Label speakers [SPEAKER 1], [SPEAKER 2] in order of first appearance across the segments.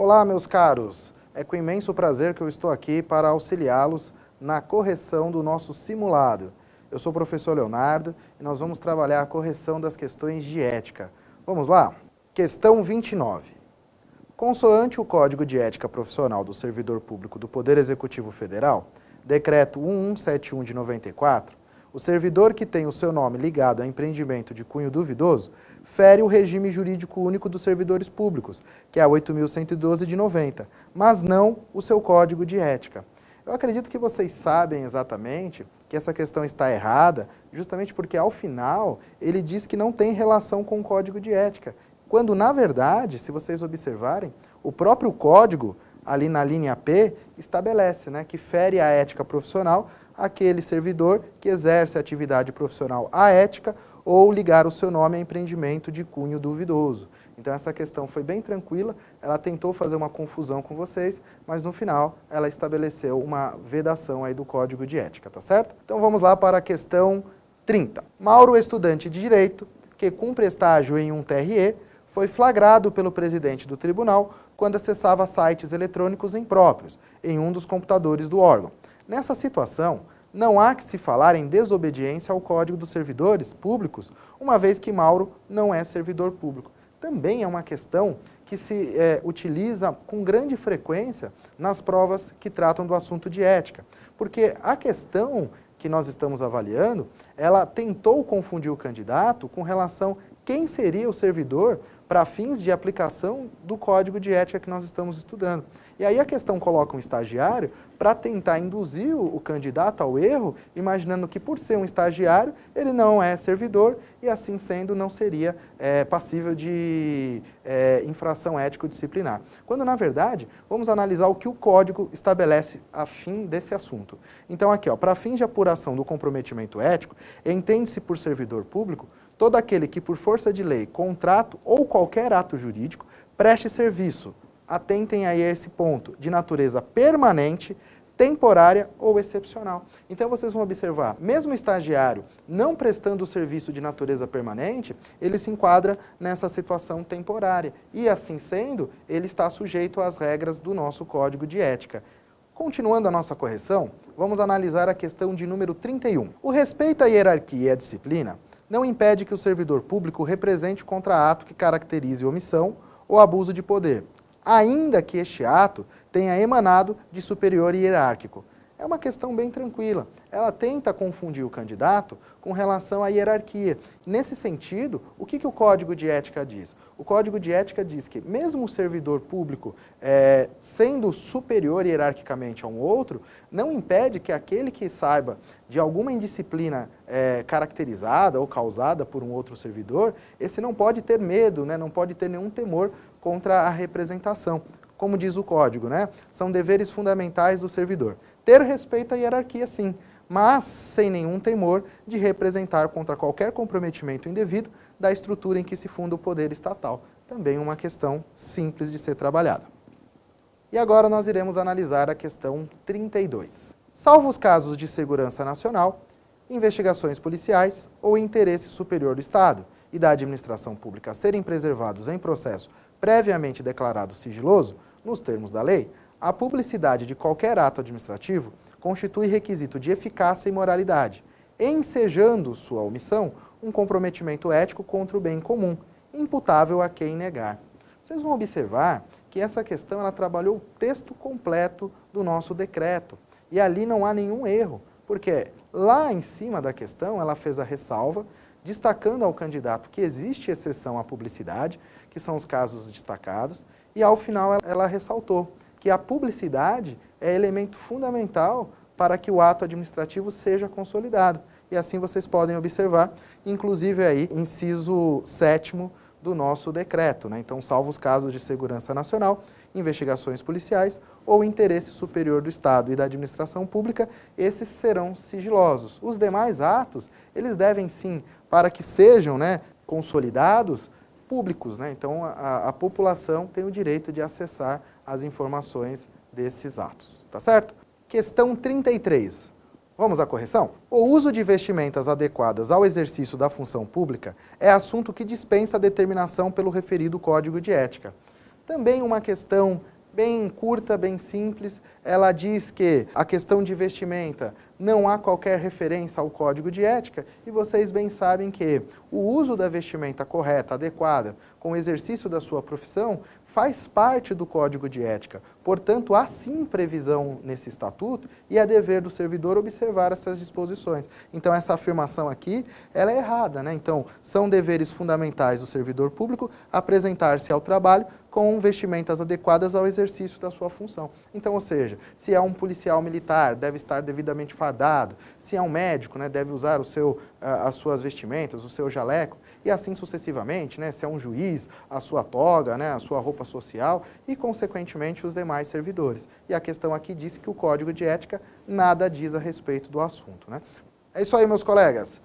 [SPEAKER 1] Olá, meus caros! É com imenso prazer que eu estou aqui para auxiliá-los na correção do nosso simulado. Eu sou o professor Leonardo e nós vamos trabalhar a correção das questões de ética. Vamos lá? Questão 29. Consoante o Código de Ética Profissional do Servidor Público do Poder Executivo Federal, Decreto 1171 de 94, o servidor que tem o seu nome ligado a empreendimento de cunho duvidoso fere o regime jurídico único dos servidores públicos, que é a 8.112 de 90, mas não o seu Código de Ética. Eu acredito que vocês sabem exatamente que essa questão está errada, justamente porque ao final ele diz que não tem relação com o Código de Ética, quando na verdade, se vocês observarem, o próprio Código, ali na linha P, estabelece, que fere a ética profissional aquele servidor que exerce atividade profissional aética ou ligar o seu nome a empreendimento de cunho duvidoso. Então essa questão foi bem tranquila, ela tentou fazer uma confusão com vocês, mas no final ela estabeleceu uma vedação aí do Código de Ética, tá certo? Então vamos lá para a questão 30. Mauro, estudante de Direito, que cumpre estágio em um TRE, foi flagrado pelo presidente do tribunal quando acessava sites eletrônicos impróprios em um dos computadores do órgão. Nessa situação, não há que se falar em desobediência ao Código dos Servidores Públicos, uma vez que Mauro não é servidor público. Também é uma questão que se utiliza com grande frequência nas provas que tratam do assunto de ética, porque a questão que nós estamos avaliando, ela tentou confundir o candidato com relação a quem seria o servidor para fins de aplicação do Código de Ética que nós estamos estudando. E aí a questão coloca um estagiário para tentar induzir o candidato ao erro, imaginando que por ser um estagiário, ele não é servidor e assim sendo não seria passível de infração ético-disciplinar. Quando na verdade, vamos analisar o que o Código estabelece a fim desse assunto. Então aqui, para fins de apuração do comprometimento ético, entende-se por servidor público todo aquele que por força de lei, contrato ou qualquer ato jurídico preste serviço, atentem aí a esse ponto, de natureza permanente, temporária ou excepcional. Então vocês vão observar, mesmo o estagiário não prestando o serviço de natureza permanente, ele se enquadra nessa situação temporária. E assim sendo, ele está sujeito às regras do nosso Código de Ética. Continuando a nossa correção, vamos analisar a questão de número 31. O respeito à hierarquia e à disciplina não impede que o servidor público represente contra ato que caracterize omissão ou abuso de poder, ainda que este ato tenha emanado de superior hierárquico. É uma questão bem tranquila. Ela tenta confundir o candidato com relação à hierarquia. Nesse sentido, o que o Código de Ética diz? O Código de Ética diz que, mesmo o servidor público sendo superior hierarquicamente a um outro, não impede que aquele que saiba de alguma indisciplina caracterizada ou causada por um outro servidor, esse não pode ter medo, não pode ter nenhum temor contra a representação. Como diz o Código, são deveres fundamentais do servidor. Ter respeito à hierarquia, sim, mas sem nenhum temor de representar contra qualquer comprometimento indevido da estrutura em que se funda o poder estatal. Também uma questão simples de ser trabalhada. E agora nós iremos analisar a questão 32. Salvo os casos de segurança nacional, investigações policiais ou interesse superior do Estado e da administração pública serem preservados em processo previamente declarado sigiloso, nos termos da lei, a publicidade de qualquer ato administrativo constitui requisito de eficácia e moralidade, ensejando sua omissão um comprometimento ético contra o bem comum, imputável a quem negar. Vocês vão observar que essa questão ela trabalhou o texto completo do nosso decreto, e ali não há nenhum erro, porque lá em cima da questão ela fez a ressalva, destacando ao candidato que existe exceção à publicidade, que são os casos destacados, e ao final ela ressaltou que a publicidade é elemento fundamental para que o ato administrativo seja consolidado. E assim vocês podem observar, inclusive aí, inciso 7º do nosso decreto. Então, salvo os casos de segurança nacional, investigações policiais ou interesse superior do Estado e da administração pública, esses serão sigilosos. Os demais atos, eles devem sim, para que sejam consolidados, públicos. Então, a população tem o direito de acessar as informações desses atos. Tá certo? Questão 33. Vamos à correção? O uso de vestimentas adequadas ao exercício da função pública é assunto que dispensa a determinação pelo referido Código de Ética. Também uma questão bem curta, bem simples. Ela diz que a questão de vestimenta não há qualquer referência ao código de ética e vocês bem sabem que o uso da vestimenta correta, adequada, com o exercício da sua profissão, faz parte do código de ética. Portanto, há sim previsão nesse estatuto e é dever do servidor observar essas disposições. Então, essa afirmação aqui, ela é errada, né? Então, são deveres fundamentais do servidor público apresentar-se ao trabalho com vestimentas adequadas ao exercício da sua função. Então, ou seja, se é um policial militar, deve estar devidamente fardado, se é um médico, né, deve usar as suas vestimentas, o seu jaleco, e assim sucessivamente, né, se é um juiz, a sua toga, né, a sua roupa social e, consequentemente, os demais servidores. E a questão aqui diz que o Código de Ética nada diz a respeito do assunto, né? É isso aí, meus colegas.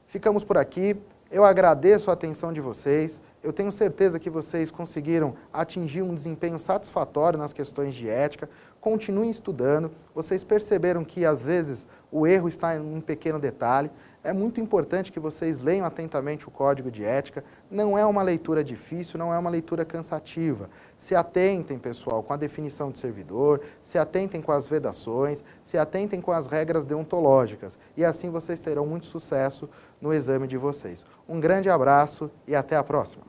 [SPEAKER 1] Ficamos por aqui. Eu agradeço a atenção de vocês. Eu tenho certeza que vocês conseguiram atingir um desempenho satisfatório nas questões de ética. Continuem estudando. Vocês perceberam que, às vezes, o erro está em um pequeno detalhe. É muito importante que vocês leiam atentamente o Código de Ética. Não é uma leitura difícil, não é uma leitura cansativa. Se atentem, pessoal, com a definição de servidor, se atentem com as vedações, se atentem com as regras deontológicas. E assim vocês terão muito sucesso no exame de vocês. Um grande abraço e até a próxima.